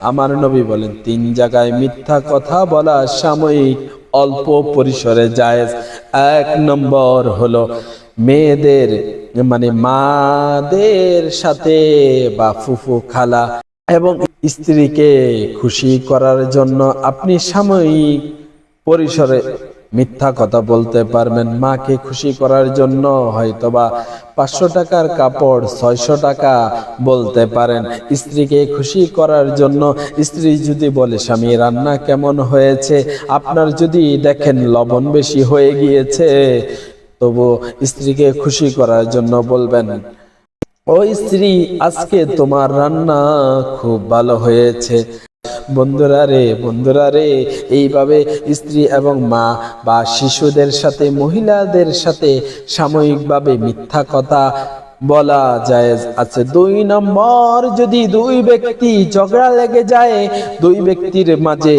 আমার নবী বলেন 3 জায়গায় মিথ্যা কথা বলা সাময়িক অল্প পরিসরে জায়েজ। 1 নম্বর হলো মেয়েদের মানে মাদের সাথে বা ফুফু খালা এবং স্ত্রীকে খুশি করার জন্য আপনি সাময়িক পরিসরে মিথ্যা কথা বলতে পারবেন। মাকে খুশি করার জন্য হয়তোবা 500 টাকার কাপড় 600 টাকা বলতে পারেন। স্ত্রীকে খুশি করার জন্য স্ত্রী যদি বলে স্বামী রান্না কেমন হয়েছে, আপনার যদি দেখেন লবণ বেশি হয়ে গিয়েছে, তবু স্ত্রীকে খুশি করার জন্য বলবেন ও স্ত্রী আজকে তোমার রান্না খুব ভালো হয়েছে। বন্ধুরা রে এইভাবে স্ত্রী এবং মা বা শিশুদের সাথে মহিলাদের সাথে সাময়িকভাবে মিথ্যা কথা বলা জায়েজ আছে। 2 নম্বর, যদি 2 ব্যক্তি ঝগড়া লেগে যায়, 2 ব্যক্তির মাঝে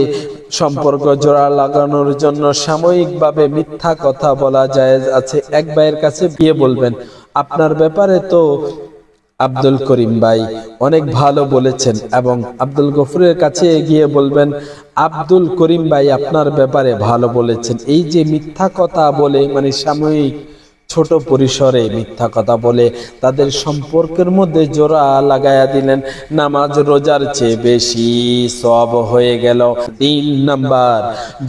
সম্পর্ক জোড়া লাগানোর জন্য সাময়িকভাবে মিথ্যা কথা বলা জায়েজ আছে। এক ভাইয়ের কাছে গিয়ে বলবেন আপনার ব্যাপারে তো আব্দুল করিম ভাই অনেক ভালো বলেছেন, এবং আব্দুল গফুরের কাছে গিয়ে বলবেন আব্দুল করিম ভাই আপনার ব্যাপারে ভালো বলেছেন। এই যে মিথ্যা কথা বলে মানে সাময়িক ছোট পরিসরে মিথ্যা কথা বলে তাদের সম্পর্কের মধ্যে জোড়া লাগায়া দিলেন, নামাজ রোজার চেয়ে বেশি সওয়াব হয়ে গেল। 3 নাম্বার,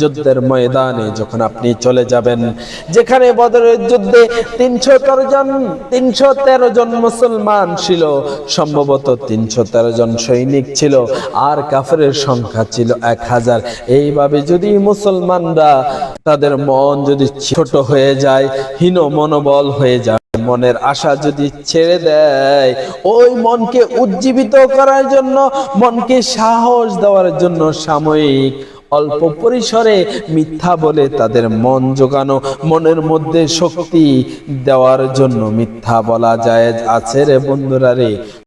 যুদ্ধের ময়দানে যখন আপনি চলে যাবেন, যেখানে বদরের যুদ্ধে 313 জন মুসলমান ছিল, সম্ভবত 313 জন সৈনিক ছিল, আর কাফেরের সংখ্যা ছিল 1000। এইভাবে যদি মুসলমানরা তাদের মন যদি ছোট হয়ে যায়, হীন মনোবল হয়ে যায়, মনের আশা যদি ছেড়ে দেয়, ওই মনকে উজ্জীবিত করার জন্য, মনকে সাহস দেওয়ার জন্য সাময়িক অল্প পরিসরে মিথ্যা বলে তাদের মন জোগানো, মনের মধ্যে শক্তি দেওয়ার জন্য মিথ্যা বলা জায়েজ আছে রে বন্ধুরা রে।